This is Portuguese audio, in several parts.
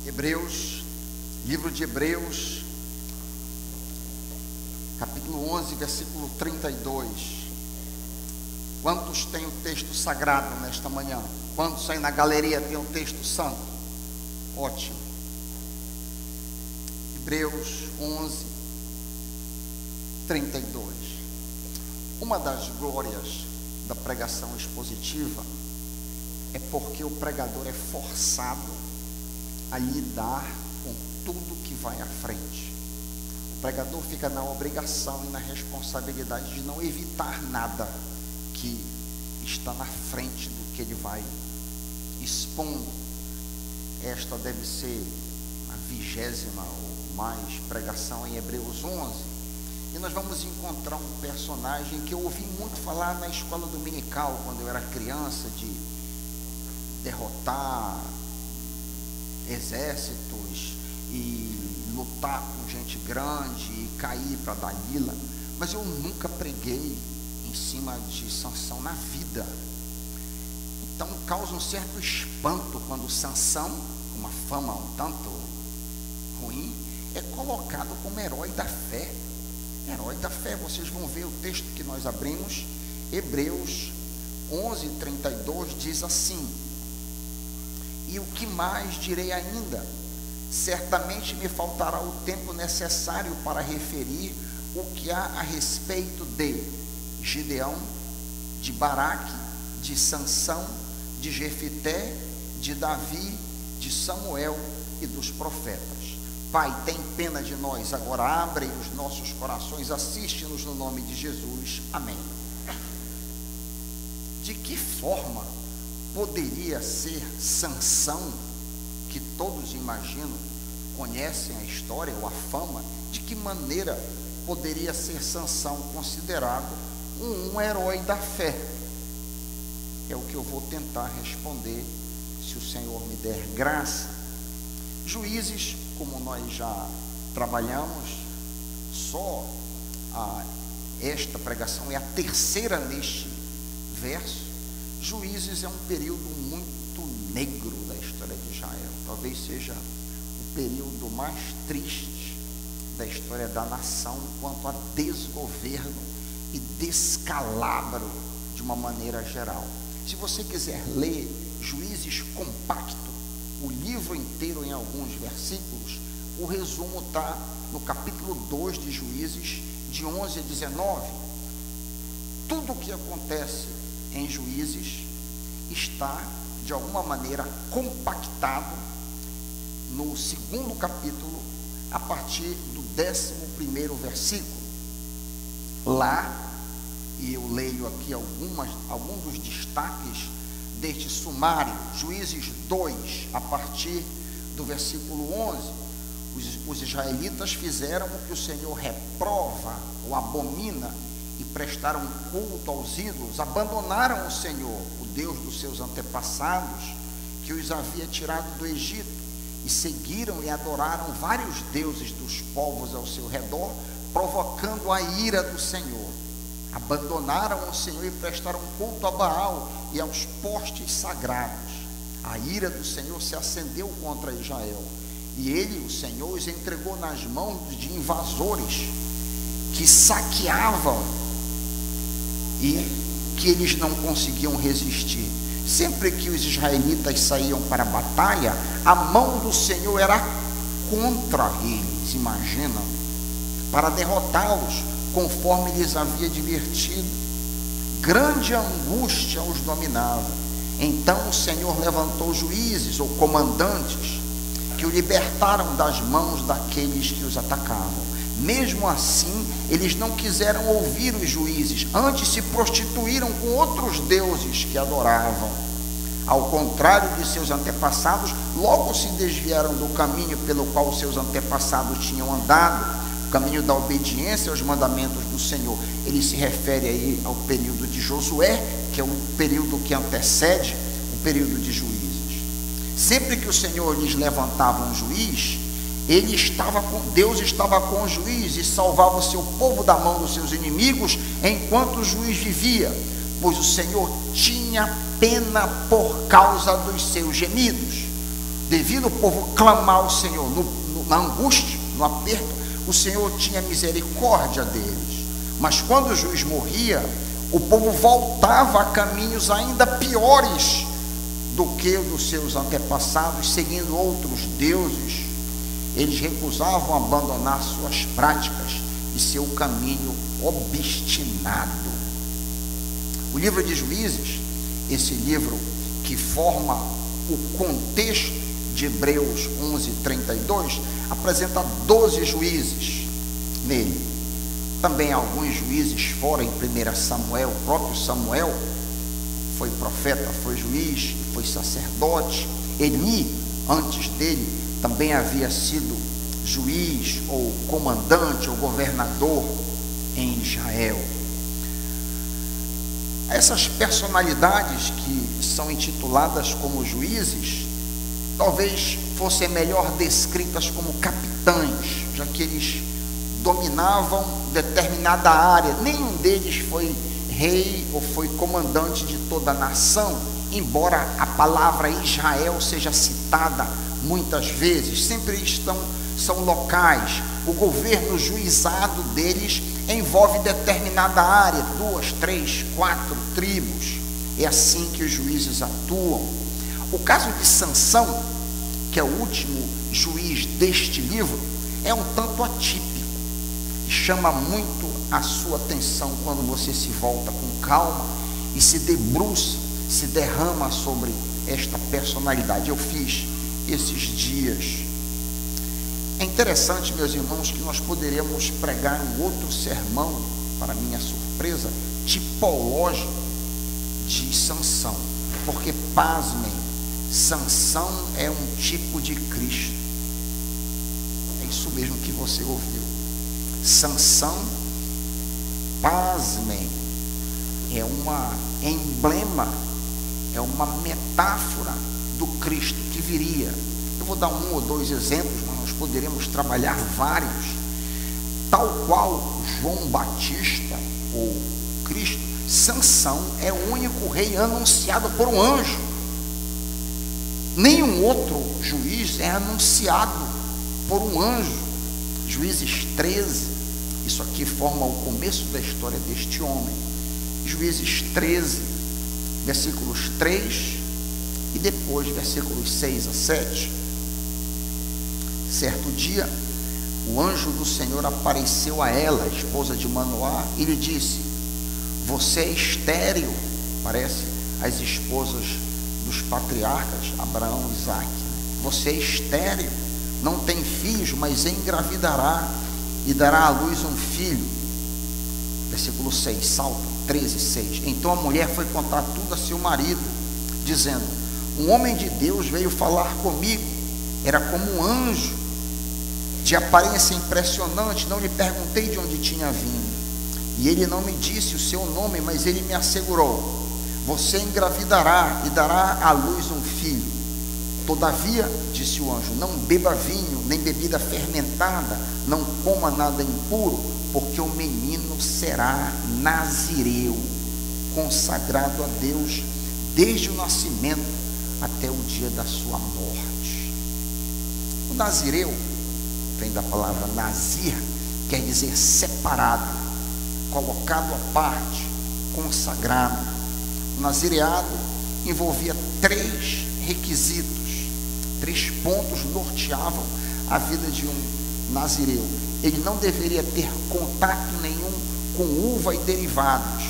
Hebreus, livro de Hebreus, capítulo 11, versículo 32. Quantos têm o texto sagrado nesta manhã? Quantos aí na galeria tem o texto santo? Ótimo. Hebreus 11, 32. Uma das glórias da pregação expositiva é porque o pregador é forçado a lidar com tudo que vai à frente. O pregador fica na obrigação e na responsabilidade de não evitar nada que está na frente do que ele vai expondo. Esta deve ser a 20ª ou mais pregação em Hebreus 11. E nós vamos encontrar um personagem que eu ouvi muito falar na escola dominical, quando eu era criança, de derrotar exércitos e lutar com gente grande e cair para Dalila. Mas eu nunca preguei em cima de Sansão na vida. Então causa um certo espanto quando Sansão, uma fama um tanto ruim, é colocado como herói da fé. Herói da fé. Vocês vão ver o texto que nós abrimos, Hebreus 11, 32, diz assim: e o que mais direi ainda? Certamente me faltará o tempo necessário para referir o que há a respeito de Gideão, de Baraque, de Sansão, de Jefité, de Davi, de Samuel e dos profetas. Pai, tem pena de nós, agora abre os nossos corações, assiste-nos no nome de Jesus, amém. De que forma poderia ser Sansão, que todos imaginam, conhecem a história ou a fama, de que maneira poderia ser Sansão considerado um herói da fé? É o que eu vou tentar responder, se o Senhor me der graça. Juízes, como nós já trabalhamos, só esta pregação é a terceira neste verso. Juízes é um período muito negro da história de Israel. Talvez seja o período mais triste da história da nação quanto a desgoverno e descalabro de uma maneira geral. Se você quiser ler Juízes compacto, o livro inteiro em alguns versículos, o resumo está no capítulo 2 de Juízes, de 11 a 19. Tudo o que acontece em Juízes está de alguma maneira compactado no 2º capítulo, a partir do 11º versículo. Lá, e eu leio aqui alguns dos destaques deste sumário. Juízes 2, a partir do versículo 11, os israelitas fizeram o que o Senhor reprova ou abomina, e prestaram culto aos ídolos, abandonaram o Senhor, o Deus dos seus antepassados, que os havia tirado do Egito, e seguiram e adoraram vários deuses dos povos ao seu redor, provocando a ira do Senhor. Abandonaram o Senhor e prestaram culto a Baal e aos postes sagrados. A ira do Senhor se acendeu contra Israel, e ele, o Senhor, os entregou nas mãos de invasores que saqueavam e que eles não conseguiam resistir. Sempre que os israelitas saíam para a batalha, a mão do Senhor era contra eles, imagina, para derrotá-los, conforme lhes havia advertido. Grande angústia os dominava. Então o Senhor levantou juízes ou comandantes que o libertaram das mãos daqueles que os atacavam. Mesmo assim, eles não quiseram ouvir os juízes, antes se prostituíram com outros deuses que adoravam. Ao contrário de seus antepassados, logo se desviaram do caminho pelo qual seus antepassados tinham andado, o caminho da obediência aos mandamentos do Senhor. Ele se refere aí ao período de Josué, que é o período que antecede o período de Juízes. Sempre que o Senhor lhes levantava um juiz, Deus estava com o juiz e salvava o seu povo da mão dos seus inimigos enquanto o juiz vivia, pois o Senhor tinha pena por causa dos seus gemidos. devido o povo clamar ao Senhor na angústia, no aperto, o Senhor tinha misericórdia deles. Mas quando o juiz morria, o povo voltava a caminhos ainda piores do que os dos seus antepassados, seguindo outros deuses. Eles recusavam abandonar suas práticas e seu caminho obstinado. O livro de Juízes, esse livro que forma o contexto de Hebreus 11:32, apresenta 12 juízes nele. Também alguns juízes fora em 1 Samuel. O próprio Samuel foi profeta, foi juiz, foi sacerdote. Eli, antes dele, também havia sido juiz, ou comandante, ou governador em Israel. Essas personalidades que são intituladas como juízes, talvez fossem melhor descritas como capitães, já que eles dominavam determinada área. Nenhum deles foi rei ou foi comandante de toda a nação, embora a palavra Israel seja citada muitas vezes. Sempre são locais. O governo, o juizado deles envolve determinada área, 2, 3, 4 tribos. É assim que os juízes atuam. O caso de Sansão, que é o último juiz deste livro, é um tanto atípico e chama muito a sua atenção quando você se volta com calma e se debruça, se derrama sobre esta personalidade. Eu fiz esses dias. É interessante, meus irmãos, que nós poderíamos pregar um outro sermão, para minha surpresa, tipológico de Sansão, porque, pasmem, Sansão é um tipo de Cristo. É isso mesmo que você ouviu. Sansão, pasmem, é um emblema, é uma metáfora do Cristo que viria. Eu vou dar 1 ou 2 exemplos, mas nós poderemos trabalhar vários. Tal qual João Batista, ou Cristo, Sansão é o único rei anunciado por um anjo. Nenhum outro juiz é anunciado por um anjo. Juízes 13, isso aqui forma o começo da história deste homem. Juízes 13, versículos 3 e depois versículos 6 a 7. Certo dia, o anjo do Senhor apareceu a ela, a esposa de Manoá, e lhe disse: você é estéril. Parece as esposas dos patriarcas Abraão e Isaque. Você é estéril, não tem filhos, mas engravidará e dará à luz um filho. Versículo 6, salta, 13, 6. Então a mulher foi contar tudo a seu marido, dizendo: um homem de Deus veio falar comigo, era como um anjo, de aparência impressionante. Não lhe perguntei de onde tinha vindo, e ele não me disse o seu nome, mas ele me assegurou: você engravidará e dará à luz um filho. Todavia, disse o anjo, não beba vinho, nem bebida fermentada, não coma nada impuro, porque o menino será nazireu, consagrado a Deus desde o nascimento até o dia da sua morte. O nazireu vem da palavra nazir, quer dizer separado, colocado à parte, consagrado. O nazireado envolvia 3 requisitos, 3 pontos norteavam a vida de um nazireu. Ele não deveria ter contato nenhum com uva e derivados,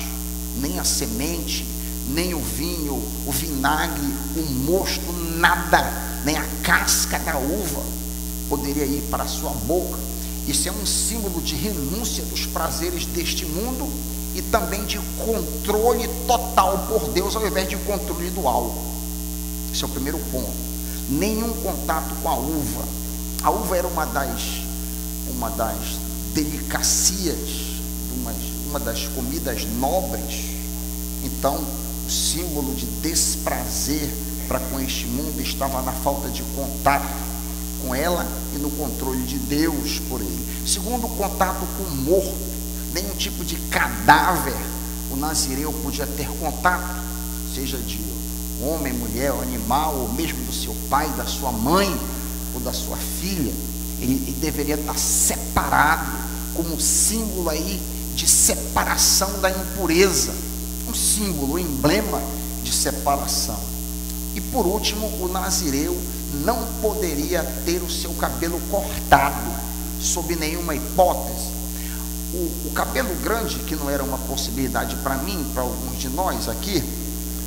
nem a semente, nem o vinho, o vinagre, o mosto, nada, nem a casca da uva poderia ir para a sua boca. Isso é um símbolo de renúncia dos prazeres deste mundo e também de controle total por Deus, ao invés de controle dual. Esse é o primeiro ponto. Nenhum contato com a uva. A uva era uma das delicacias, uma das comidas nobres. Então, o símbolo de desprazer para com este mundo estava na falta de contato com ela e no controle de Deus por ele. Segundo, o contato com o morto. Nenhum tipo de cadáver o nazireu podia ter contato, seja de homem, mulher, ou animal, ou mesmo do seu pai, da sua mãe, ou da sua filha, ele deveria estar separado, como símbolo aí de separação da impureza, um símbolo, um emblema de separação. E por último, o nazireu não poderia ter o seu cabelo cortado, sob nenhuma hipótese. O cabelo grande, que não era uma possibilidade para mim, para alguns de nós aqui,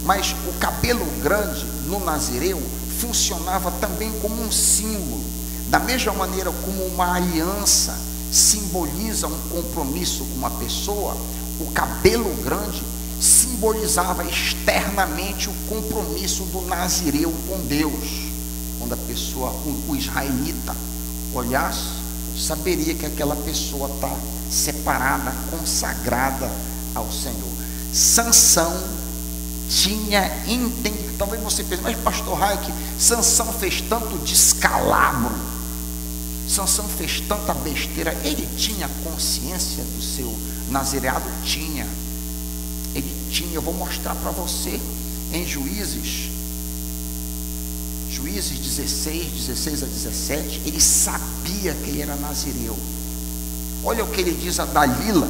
mas o cabelo grande no nazireu funcionava também como um símbolo, da mesma maneira como uma aliança simboliza um compromisso com uma pessoa. O cabelo grande simbolizava externamente o compromisso do nazireu com Deus. Quando a pessoa, o israelita, olhasse, saberia que aquela pessoa está separada, consagrada ao Senhor. Sansão tinha entendido. Talvez você pense, mas pastor Raik, Sansão fez tanto descalabro, Sansão fez tanta besteira. Ele tinha consciência do seu nazireado? Tinha. Ele tinha. Eu vou mostrar para você em Juízes 16 a 17, ele sabia que ele era nazireu. Olha o que ele diz a Dalila,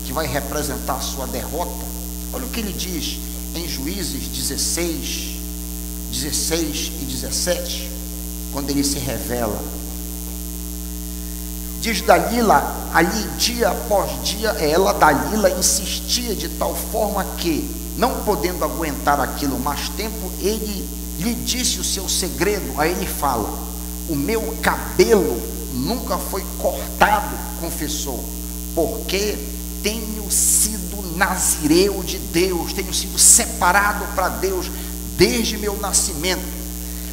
que vai representar a sua derrota. Olha o que ele diz em Juízes 16 e 17, quando ele se revela. Diz Dalila, ali dia após dia, ela, Dalila, insistia de tal forma que, não podendo aguentar aquilo mais tempo, ele lhe disse o seu segredo. Aí ele fala: o meu cabelo nunca foi cortado, confessou, porque tenho sido nazireu de Deus, tenho sido separado para Deus desde meu nascimento.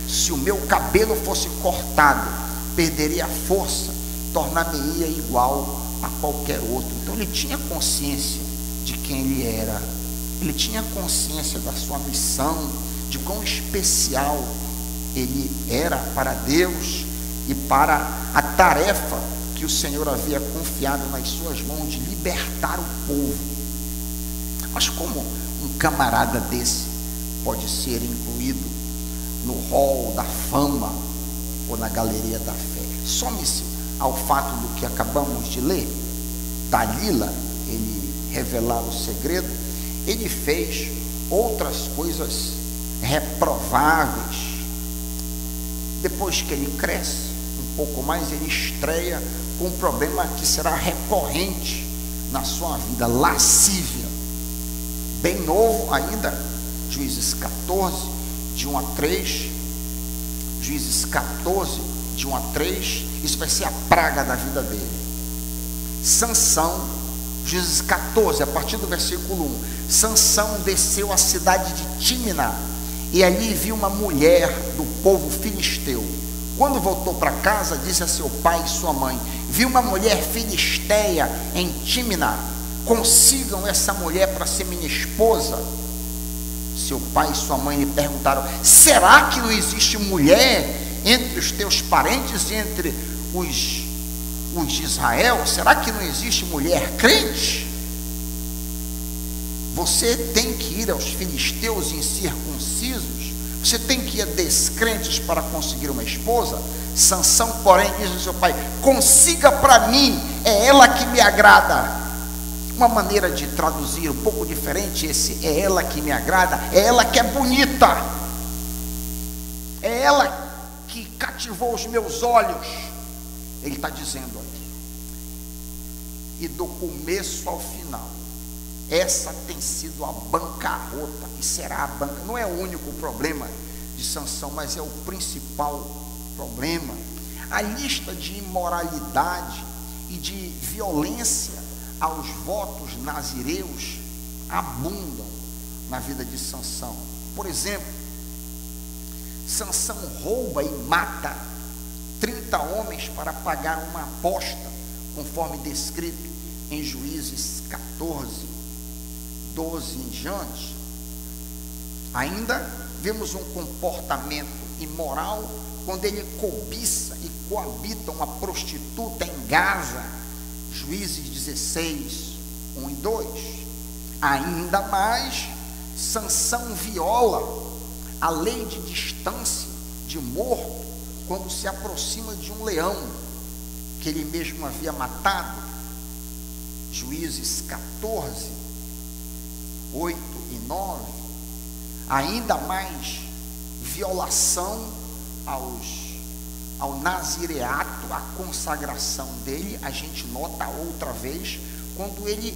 Se o meu cabelo fosse cortado, perderia a força, tornar-me-ia igual a qualquer outro. Então ele tinha consciência de quem ele era, ele tinha consciência da sua missão, de quão especial ele era para Deus e para a tarefa que o Senhor havia confiado nas suas mãos de libertar o povo. Mas como um camarada desse pode ser incluído no hall da fama ou na galeria da fé? Some-se ao fato do que acabamos de ler, Dalila, ele revelar o segredo, ele fez outras coisas reprováveis. Depois que ele cresce um pouco mais, ele estreia com um problema que será recorrente na sua vida: lascívia. Bem novo ainda, Juízes 14, de 1 a 3, Juízes 14, de 1 a 3, isso vai ser a praga da vida dele. Sansão, Juízes 14, a partir do versículo 1, Sansão desceu à cidade de Tímina, e ali viu uma mulher do povo filisteu. Quando voltou para casa, disse a seu pai e sua mãe: vi uma mulher filisteia em Tímina, consigam essa mulher para ser minha esposa. Seu pai e sua mãe lhe perguntaram: será que não existe mulher entre os teus parentes e entre os de Israel? Será que não existe mulher crente? Você tem que ir aos filisteus incircuncisos? Você tem que ir a descrentes para conseguir uma esposa? Sansão, porém, diz ao seu pai: consiga para mim, é ela que me agrada. Uma maneira de traduzir um pouco diferente esse "é ela que me agrada", é ela que é bonita, é ela que cativou os meus olhos. Ele está dizendo aqui, e do começo ao final, essa tem sido a bancarrota, e será a banca. Não é o único problema de Sansão, mas é o principal problema. A lista de imoralidade e de violência aos votos nazireus abundam na vida de Sansão. Por exemplo, Sansão rouba e mata 30 homens para pagar uma aposta, conforme descrito em Juízes 14, 12 em diante. Ainda vemos um comportamento imoral quando ele cobiça e coabita uma prostituta em Gaza, Juízes 16, 1 e 2. Ainda mais, Sansão viola a lei de distância de morto quando se aproxima de um leão que ele mesmo havia matado. Juízes 14, 8 e 9. Ainda mais violação ao nazireato, a consagração dele. A gente nota outra vez, quando ele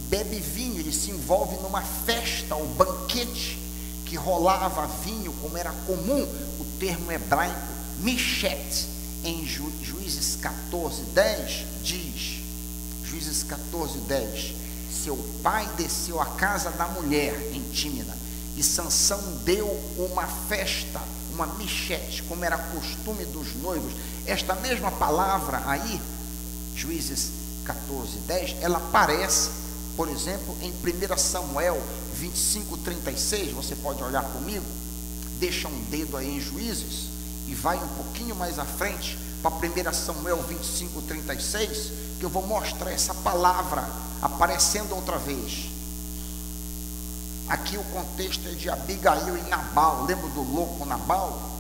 bebe vinho, ele se envolve numa festa ou banquete que rolava vinho, como era comum. O termo hebraico mishet, em Juízes 14, 10, diz, Juízes 14, 10, seu pai desceu à casa da mulher em Tímina, e Sansão deu uma festa, uma michete, como era costume dos noivos. Esta mesma palavra aí, Juízes 14, 10, ela aparece, por exemplo, em 1 Samuel 25, 36, você pode olhar comigo, deixa um dedo aí em Juízes, e vai um pouquinho mais à frente, para 1 Samuel 25, 36, que eu vou mostrar essa palavra aparecendo outra vez. Aqui o contexto é de Abigail e Nabal. Lembra do louco Nabal?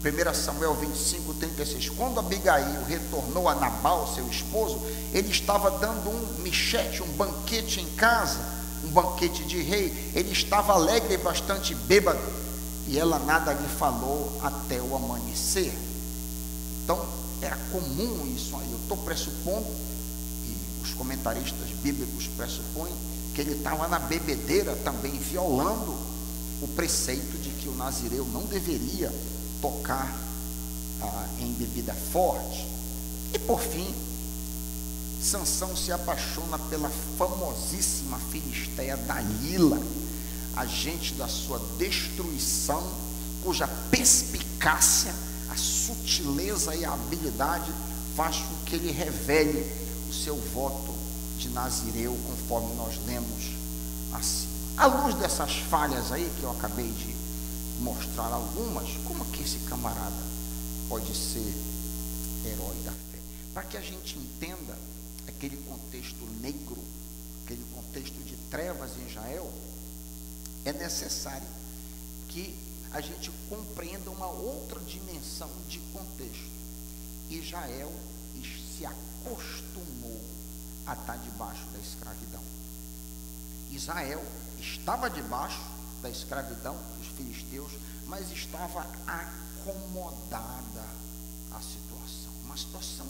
1 Samuel 25, 36. Quando Abigail retornou a Nabal, seu esposo, ele estava dando um michete, um banquete em casa, um banquete de rei. Ele estava alegre e bastante bêbado, e ela nada lhe falou até o amanhecer. Então era comum isso aí. Eu estou pressupondo, e os comentaristas bíblicos pressupõem, que ele estava na bebedeira também, violando o preceito de que o nazireu não deveria tocar em bebida forte. E por fim, Sansão se apaixona pela famosíssima filisteia Dalila, agente da sua destruição, cuja perspicácia, a sutileza e a habilidade faz com que ele revele o seu voto de nazireu, conforme nós lemos assim. À luz dessas falhas aí, que eu acabei de mostrar algumas, como que esse camarada pode ser herói da fé? Para que a gente entenda aquele contexto negro, aquele contexto de trevas em Israel, é necessário que a gente compreenda uma outra dimensão de contexto. Israel se acostumou a estar debaixo da escravidão. Israel estava debaixo da escravidão dos filisteus, mas estava acomodada à situação, uma situação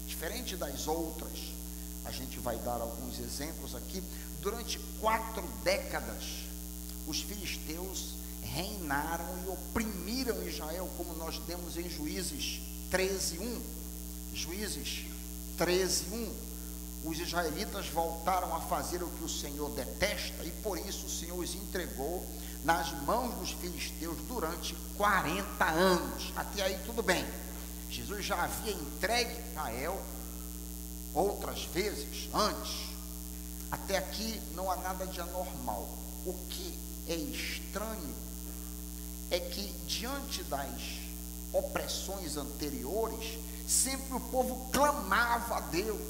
diferente das outras. A gente vai dar alguns exemplos aqui. Durante 4 décadas, os filisteus reinaram e oprimiram Israel, como nós lemos em Juízes 13:1. Juízes 13:1. Os israelitas voltaram a fazer o que o Senhor detesta, e por isso o Senhor os entregou nas mãos dos filisteus durante 40 anos. Até aí tudo bem. Jesus já havia entregue Israel outras vezes antes. Até aqui não há nada de anormal. O que é estranho é que, diante das opressões anteriores, sempre o povo clamava a Deus: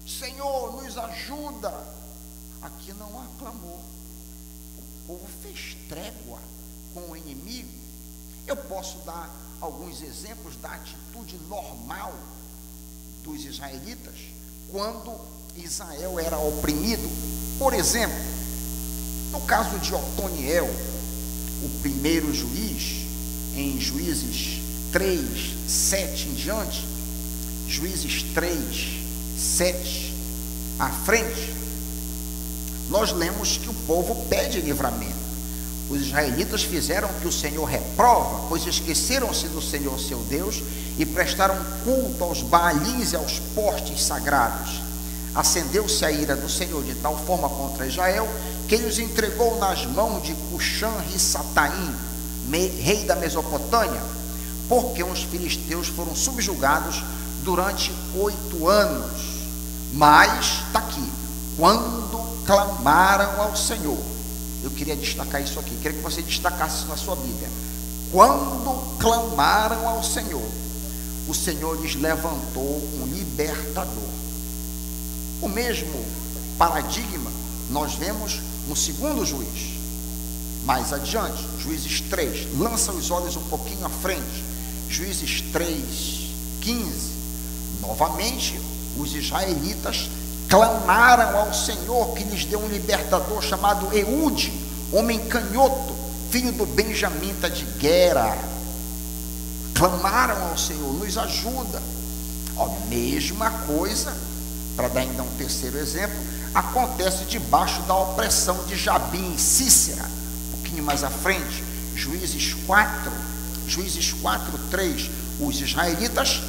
Senhor, nos ajuda. Aqui não há clamor. O povo fez trégua com o inimigo. Eu posso dar alguns exemplos da atitude normal dos israelitas quando Israel era oprimido. Por exemplo, no caso de Otoniel, o primeiro juiz, em Juízes 3, 7 em diante, Juízes 3, 7 à frente, nós lemos que o povo pede livramento. Os israelitas fizeram o que o Senhor reprova, pois esqueceram-se do Senhor seu Deus e prestaram culto aos Baalins e aos postes sagrados. Acendeu-se a ira do Senhor de tal forma contra Israel que ele os entregou nas mãos de Cuxã-Risataim, rei da Mesopotâmia, porque os filisteus foram subjugados durante 8 anos. Mas, está aqui, quando clamaram ao Senhor. Eu queria destacar isso aqui, queria que você destacasse isso na sua Bíblia. Quando clamaram ao Senhor, o Senhor lhes levantou um libertador. O mesmo paradigma nós vemos no segundo juiz, mais adiante, Juízes 3, lança os olhos um pouquinho à frente, Juízes 3, 15, novamente os israelitas clamaram ao Senhor, que lhes deu um libertador chamado Eude, homem canhoto, filho do Benjamita de Gera. Clamaram ao Senhor, nos ajuda. A mesma coisa, para dar ainda um terceiro exemplo, acontece debaixo da opressão de Jabim e Sísera. Um pouquinho mais à frente, Juízes 4, 3, os israelitas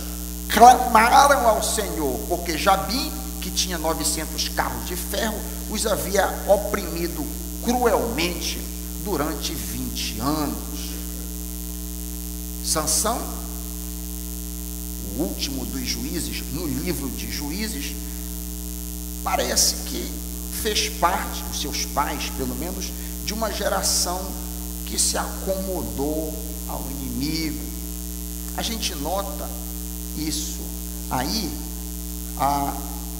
clamaram ao Senhor, porque Jabim, que tinha 900 carros de ferro, os havia oprimido cruelmente durante 20 anos. Sansão, o último dos juízes, no livro de Juízes, parece que fez parte, os seus pais, pelo menos, de uma geração que se acomodou ao inimigo. A gente nota isso aí,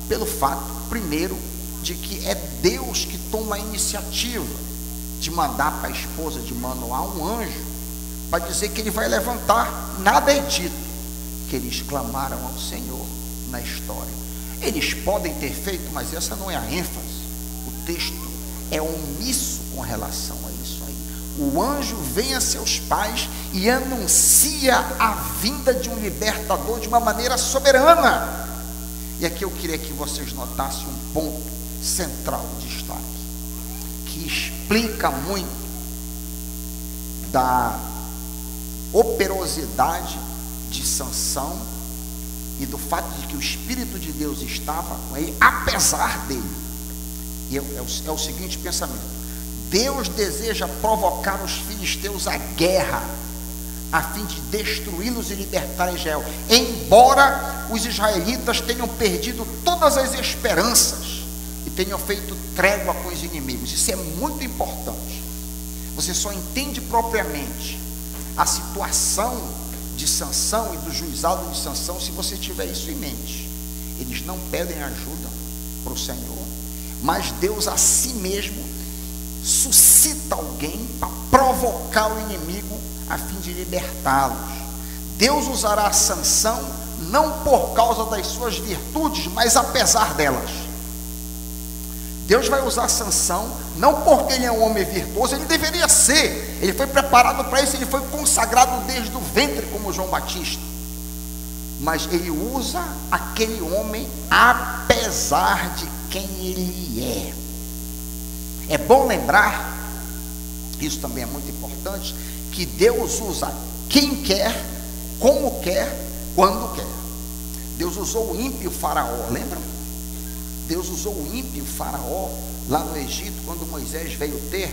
pelo fato, primeiro, de que é Deus que toma a iniciativa de mandar para a esposa de Manoá um anjo, para dizer que ele vai levantar. Nada é dito que eles clamaram ao Senhor na história. Eles podem ter feito, mas essa não é a ênfase. O texto é omisso com relação a isso aí. O anjo vem a seus pais e anuncia a vinda de um libertador de uma maneira soberana. E aqui eu queria que vocês notassem um ponto central de destaque, que explica muito da operosidade de Sansão e do fato de que o Espírito de Deus estava com ele, apesar dele. E é o seguinte pensamento: Deus deseja provocar os filisteus à guerra, a fim de destruí-los e libertar Israel, embora os israelitas tenham perdido todas as esperanças e tenham feito trégua com os inimigos. Isso é muito importante. Você só entende propriamente a situação de Sansão e do juizado de Sansão se você tiver isso em mente. Eles não pedem ajuda para o Senhor, mas Deus a si mesmo suscita alguém para provocar o inimigo a fim de libertá-los. Deus usará Sansão não por causa das suas virtudes, mas apesar delas. Deus vai usar Sansão não porque ele é um homem virtuoso, ele deveria ser, ele foi preparado para isso, ele foi consagrado desde o ventre como João Batista, mas ele usa aquele homem apesar de quem ele é. É bom lembrar, isso também é muito importante, que Deus usa quem quer, como quer, quando quer. Deus usou o ímpio Faraó, lembra? Deus usou o ímpio Faraó lá no Egito, quando Moisés veio ter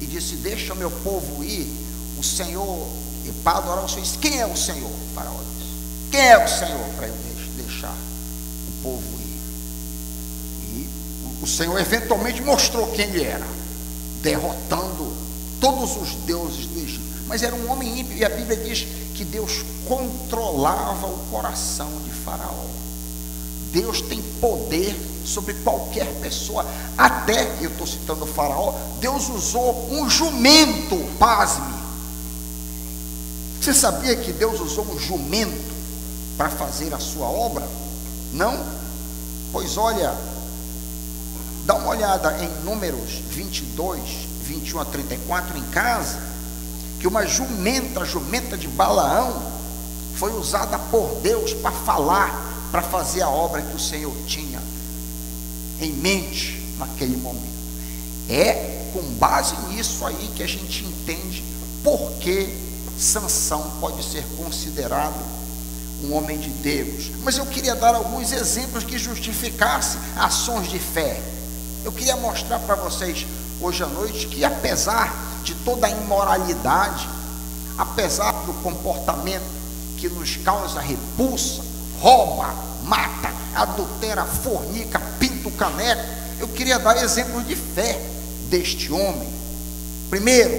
e disse: deixa o meu povo ir, o Senhor, e para adorar o Senhor. Disse: quem é o Senhor? O Faraó disse: quem é o Senhor para eu deixar o povo ir? E o Senhor eventualmente mostrou quem ele era, derrotando todos os deuses do Egito. Mas era um homem ímpio, e a Bíblia diz que Deus controlava o coração de Faraó. Deus tem poder sobre qualquer pessoa. Até, eu estou citando o Faraó, Deus usou um jumento, pasme. Você sabia que Deus usou um jumento para fazer a sua obra? Não? Pois olha, dá uma olhada em Números 22, 21 a 34 em casa, que uma jumenta, a jumenta de Balaão, foi usada por Deus para falar, para fazer a obra que o Senhor tinha em mente naquele momento. É com base nisso aí que a gente entende por que Sansão pode ser considerado um homem de Deus. Mas eu queria dar alguns exemplos que justificassem ações de fé. Eu queria mostrar para vocês hoje à noite que, apesar de toda a imoralidade, apesar do comportamento que nos causa repulsa, rouba, mata, adultera, fornica, pinta o caneco, eu queria dar exemplos de fé deste homem. Primeiro,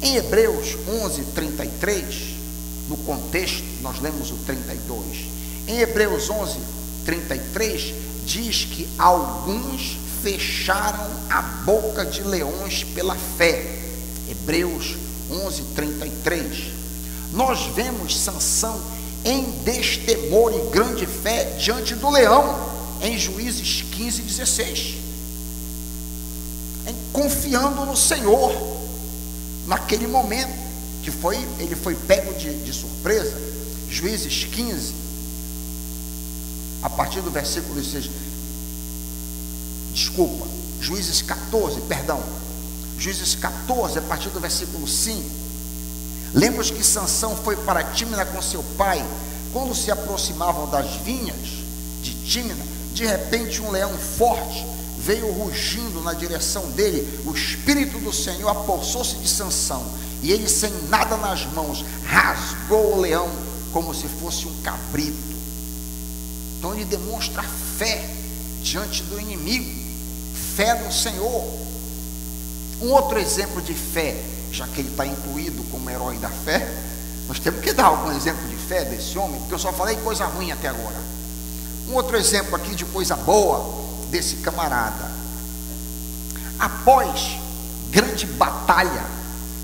em Hebreus 11, 33, no contexto, nós lemos o 32, em Hebreus 11, 33, diz que alguns fecharam a boca de leões pela fé. Hebreus 11:33. Nós vemos Sansão em destemor e grande fé diante do leão, em Juízes 15:16, confiando no Senhor, naquele momento, que ele foi pego de surpresa. Juízes 15, a partir do versículo 16, Juízes 14, Juízes 14, a partir do versículo 5, lemos que Sansão foi para Tímina com seu pai. Quando se aproximavam das vinhas de Tímina, de repente um leão forte veio rugindo na direção dele. O Espírito do Senhor apossou-se de Sansão, e ele, sem nada nas mãos, rasgou o leão como se fosse um cabrito. Então ele demonstra fé diante do inimigo, fé no Senhor. Um outro exemplo de fé, já que ele está incluído como herói da fé, nós temos que dar algum exemplo de fé desse homem, porque eu só falei coisa ruim até agora. Um outro exemplo aqui de coisa boa desse camarada. Após grande batalha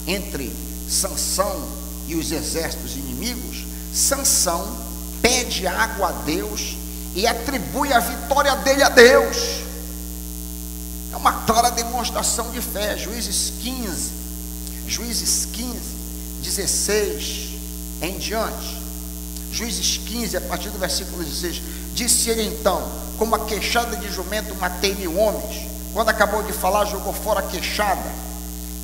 entre Sansão e os exércitos inimigos, Sansão pede água a Deus e atribui a vitória dele a Deus. É uma clara demonstração de fé. Juízes 15, 16 em diante. Juízes 15, a partir do versículo 16. Disse ele então: como a queixada de jumento matei 1000 homens. Quando acabou de falar, jogou fora a queixada,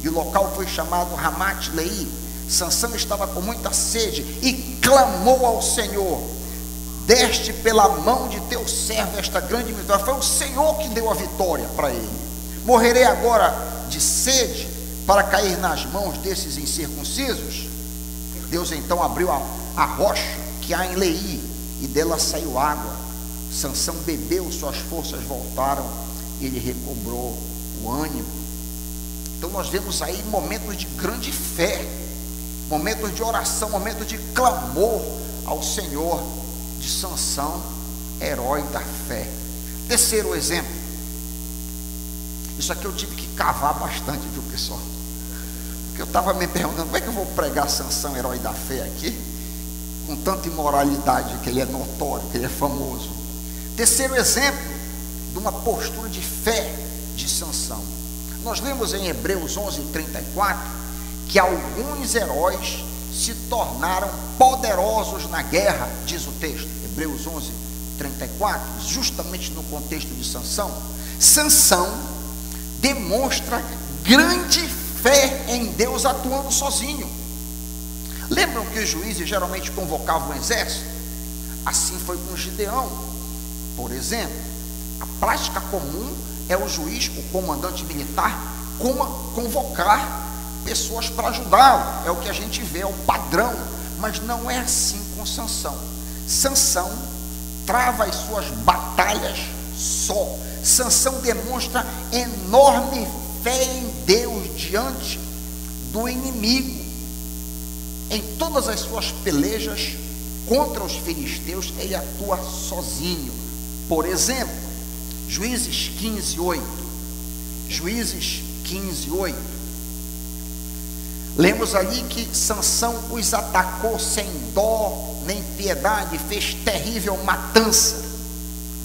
e o local foi chamado Ramate-Leí. Sansão estava com muita sede e clamou ao Senhor: deste pela mão de teu servo esta grande vitória. Foi o Senhor que deu a vitória para ele. Morrerei agora de sede para cair nas mãos desses incircuncisos? Deus então abriu a rocha que há em Leí, e dela saiu água. Sansão bebeu, suas forças voltaram, ele recobrou o ânimo. Então nós vemos aí momentos de grande fé, momentos de oração, momentos de clamor ao Senhor de Sansão, herói da fé. Terceiro exemplo, isso aqui eu tive que cavar bastante, viu, pessoal? Porque eu estava me perguntando, como é que eu vou pregar Sansão, herói da fé aqui, com tanta imoralidade, que ele é notório, que ele é famoso. Terceiro exemplo de uma postura de fé de Sansão, nós lemos em Hebreus 11:34, que alguns heróis se tornaram poderosos na guerra, diz o texto. Hebreus 11:34, justamente no contexto de Sansão. Sansão demonstra grande fé em Deus atuando sozinho. Lembram que os juízes geralmente convocavam o exército? Assim foi com Gideão, por exemplo. A prática comum é o juiz, o comandante militar, convocar pessoas para ajudá-lo. É o que a gente vê, é o padrão. Mas não é assim com Sansão. Sansão trava as suas batalhas só. Sansão demonstra enorme fé em Deus diante do inimigo. Em todas as suas pelejas contra os filisteus, ele atua sozinho. Por exemplo, Juízes 15:8. Juízes 15:8. Lemos ali que Sansão os atacou sem dó nem piedade, fez terrível matança.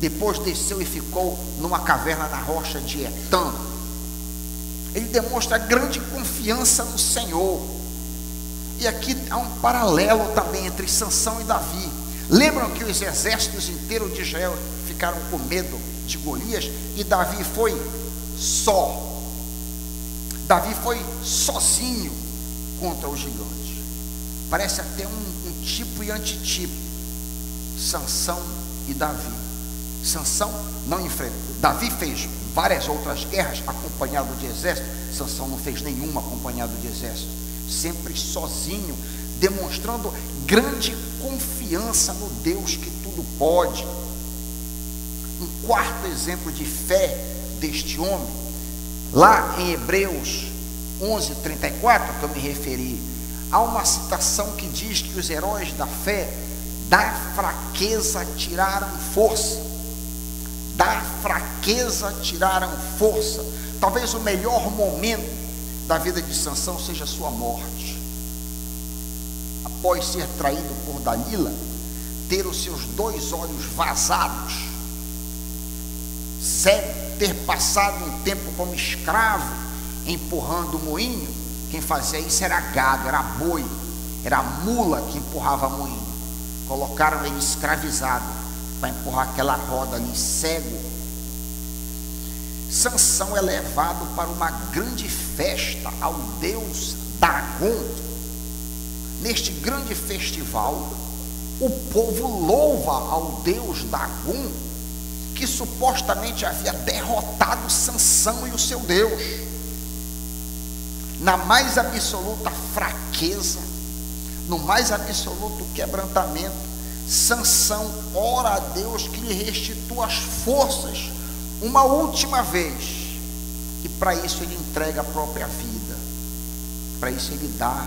Depois desceu e ficou numa caverna na rocha de Etã. Ele demonstra grande confiança no Senhor. E aqui há um paralelo também entre Sansão e Davi. Lembram que os exércitos inteiros de Israel ficaram com medo de Golias, e Davi foi só. Davi foi sozinho contra o gigante. Parece até um tipo e antitipo, Sansão e Davi. Sansão não enfrentou. Davi fez várias outras guerras acompanhado de exército. Sansão não fez nenhuma acompanhado de exército, sempre sozinho, demonstrando grande confiança no Deus que tudo pode. Um quarto exemplo de fé deste homem, lá em Hebreus 11:34, que eu me referi, há uma citação que diz que os heróis da fé da fraqueza tiraram força. da fraqueza tiraram força. Talvez o melhor momento da vida de Sansão seja a sua morte. Após ser traído por Dalila, ter os seus 2 olhos vazados, cego, ter passado um tempo como escravo, empurrando o moinho. Quem fazia isso era gado, era boi, era mula que empurrava moinho. Colocaram ele escravizado para empurrar aquela roda ali, cego. Sansão é levado para uma grande festa ao deus Dagon. Neste grande festival, o povo louva ao deus Dagon, que supostamente havia derrotado Sansão e o seu Deus. Na mais absoluta fraqueza, no mais absoluto quebrantamento, Sansão ora a Deus que lhe restitua as forças uma última vez, e para isso ele entrega a própria vida, para isso ele dá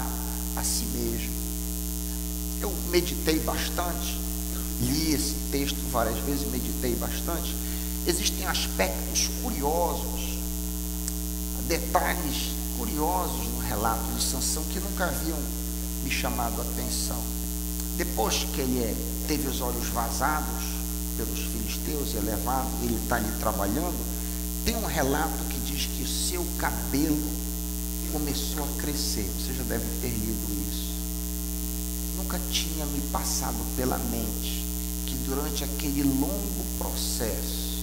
a si mesmo. Eu meditei bastante, li esse texto várias vezes, meditei bastante. Existem aspectos curiosos, detalhes curiosos no relato de Sansão que nunca haviam me chamado a atenção. Depois que ele teve os olhos vazados pelos filisteus e é levado, ele está ali trabalhando, tem um relato que diz que o seu cabelo começou a crescer. Você já deve ter lido isso. Nunca tinha me passado pela mente que durante aquele longo processo,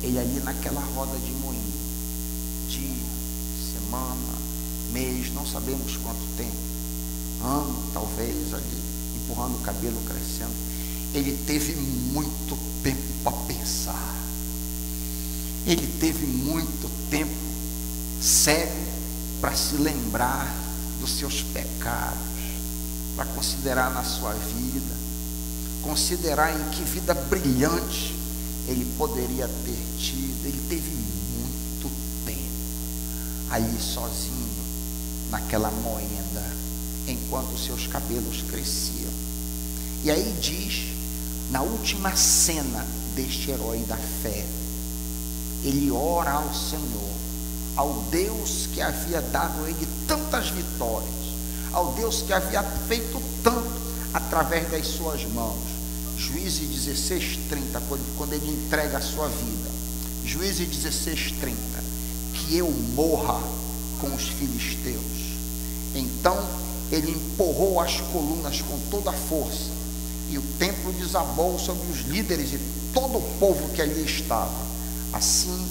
ele ali naquela roda de moinho, dia, semana, mês, não sabemos quanto tempo, ano talvez, ali empurrando o cabelo, crescendo, ele teve muito tempo para pensar. Ele teve muito tempo cego para se lembrar dos seus pecados, para considerar na sua vida, considerar em que vida brilhante ele poderia ter tido. Ele teve muito tempo ali sozinho, naquela moenda, enquanto seus cabelos cresciam. E aí diz, na última cena deste herói da fé, ele ora ao Senhor, ao Deus que havia dado a ele tantas vitórias, ao Deus que havia feito tanto através das suas mãos. Juízes 16:30, quando ele entrega a sua vida. Juízes 16:30, que eu morra com os filisteus. Então ele empurrou as colunas com toda a força, e o templo desabou sobre os líderes e todo o povo que ali estava. Assim,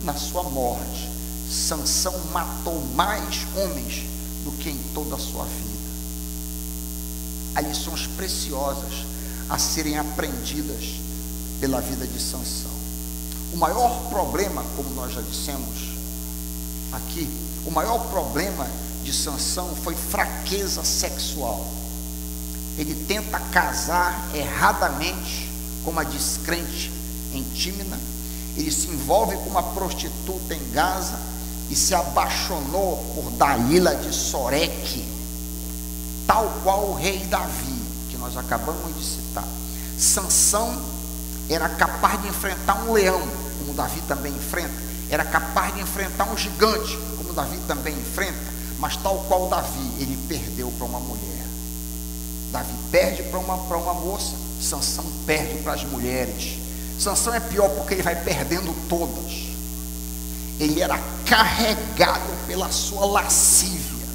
na sua morte, Sansão matou mais homens do que em toda a sua vida. Há lições preciosas a serem aprendidas pela vida de Sansão. O maior problema, como nós já dissemos aqui, o maior problema de Sansão foi fraqueza sexual. Ele tenta casar erradamente com uma descrente em Tímina. Ele se envolve com uma prostituta em Gaza e se apaixonou por Dalila de Soreque, tal qual o rei Davi, que nós acabamos de citar. Sansão era capaz de enfrentar um leão, como Davi também enfrenta, era capaz de enfrentar um gigante, como Davi também enfrenta, mas tal qual Davi, ele perdeu para uma mulher. Davi perde para uma moça, Sansão perde para as mulheres. Sansão é pior porque ele vai perdendo todas. Ele era carregado pela sua lascívia.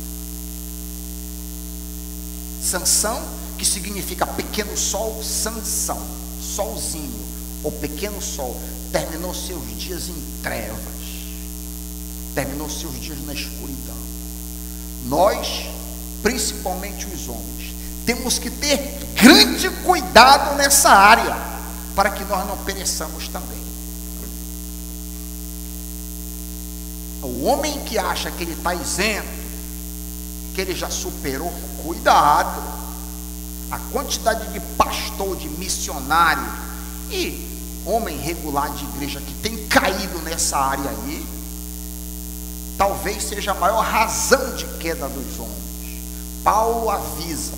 Sansão, que significa pequeno sol, Sansão, solzinho, ou pequeno sol, terminou seus dias em trevas, terminou seus dias na escuridão. Nós, principalmente os homens, temos que ter grande cuidado nessa área, para que nós não pereçamos também. O homem que acha que ele está isento, que ele já superou, cuidado. A quantidade de pastor, de missionário e homem regular de igreja que tem caído nessa área aí, talvez seja a maior razão de queda dos homens. Paulo avisa: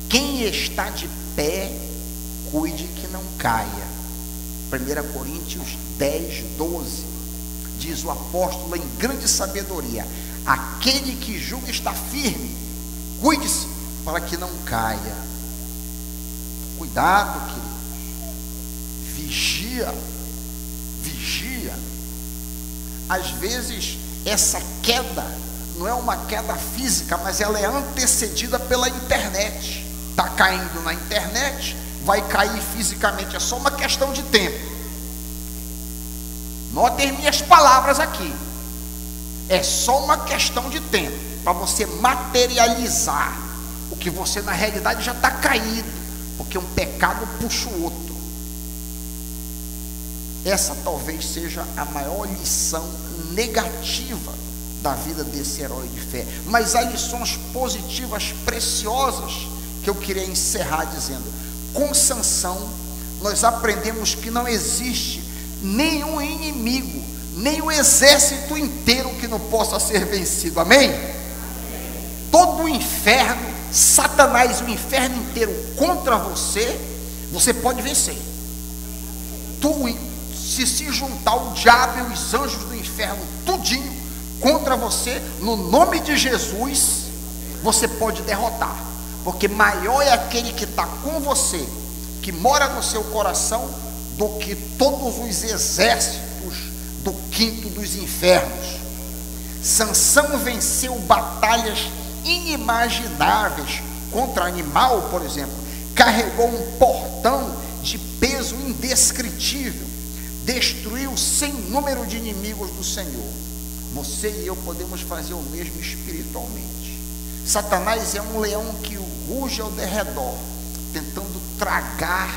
quem está de pé, cuide que não caia. 1 Coríntios 10, 12, diz o apóstolo em grande sabedoria: aquele que julga está firme, cuide-se para que não caia. Cuidado, queridos, vigia, vigia. Às vezes essa queda não é uma queda física, mas ela é antecedida pela internet. Está caindo na internet, vai cair fisicamente, é só uma questão de tempo. Notem minhas palavras aqui, é só uma questão de tempo para você materializar o que você na realidade já está caído, porque um pecado puxa o outro. Essa talvez seja a maior lição negativa da vida desse herói de fé, mas há lições positivas preciosas que eu queria encerrar dizendo: com Sansão nós aprendemos que não existe nenhum inimigo, nem o exército inteiro que não possa ser vencido. Amém? Todo o inferno, Satanás e o inferno inteiro contra você, você pode vencer. Se juntar o diabo e os anjos do inferno tudinho contra você, no nome de Jesus, você pode derrotar, porque maior é aquele que está com você, que mora no seu coração, do que todos os exércitos do quinto dos infernos. Sansão venceu batalhas inimagináveis contra animal, por exemplo, carregou um portão de peso indescritível, destruiu sem número de inimigos do Senhor. Você e eu podemos fazer o mesmo espiritualmente. Satanás é um leão que ruge ao derredor, tentando tragar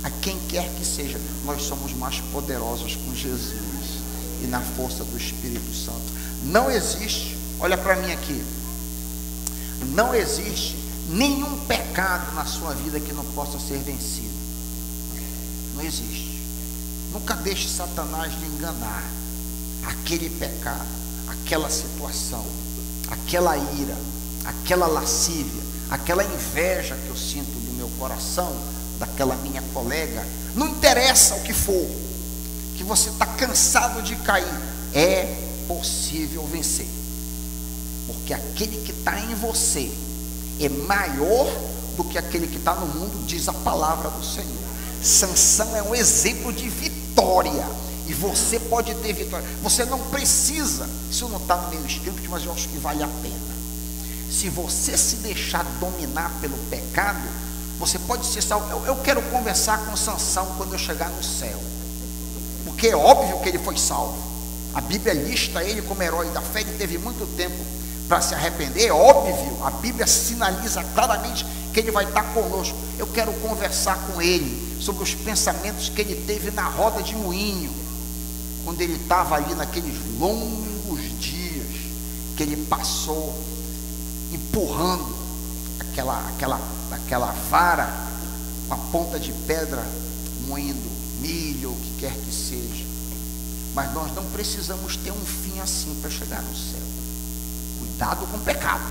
a quem quer que seja. Nós somos mais poderosos com Jesus e na força do Espírito Santo. Não existe, olha para mim aqui, não existe nenhum pecado na sua vida que não possa ser vencido. Não existe. Nunca deixe Satanás lhe enganar. Aquele pecado, aquela situação, aquela ira, aquela lascívia, aquela inveja que eu sinto do meu coração, daquela minha colega, não interessa o que for, que você está cansado de cair, é possível vencer, porque aquele que está em você é maior do que aquele que está no mundo, diz a palavra do Senhor. Sansão é um exemplo de vitória, e você pode ter vitória. Você não precisa, isso não está no meu script, mas eu acho que vale a pena. Se você se deixar dominar pelo pecado, você pode ser salvo. Eu quero conversar com Sansão quando eu chegar no céu, porque é óbvio que ele foi salvo. A Bíblia lista ele como herói da fé. Ele teve muito tempo para se arrepender, é óbvio. A Bíblia sinaliza claramente que ele vai estar conosco. Eu quero conversar com ele sobre os pensamentos que ele teve na roda de moinho, quando ele estava ali naqueles longos dias que ele passou empurrando aquela vara com a ponta de pedra, moendo milho ou o que quer que seja. Mas nós não precisamos ter um fim assim para chegar no céu. Cuidado com o pecado,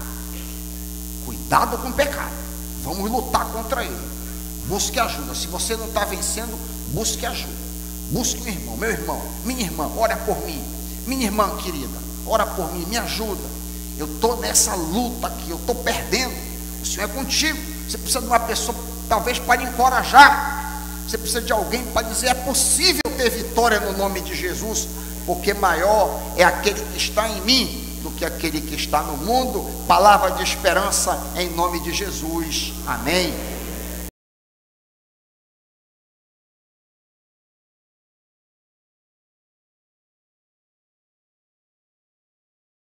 cuidado com o pecado. Vamos lutar contra ele. Busque ajuda. Se você não está vencendo, busque ajuda. Busque um irmão, meu irmão, minha irmã, ora por mim. Minha irmã querida, ora por mim, me ajuda. Eu estou nessa luta aqui, eu estou perdendo. O Senhor é contigo. Você precisa de uma pessoa, talvez, para encorajar. Você precisa de alguém para dizer: é possível ter vitória no nome de Jesus, porque maior é aquele que está em mim do que aquele que está no mundo. Palavra de esperança em nome de Jesus. Amém.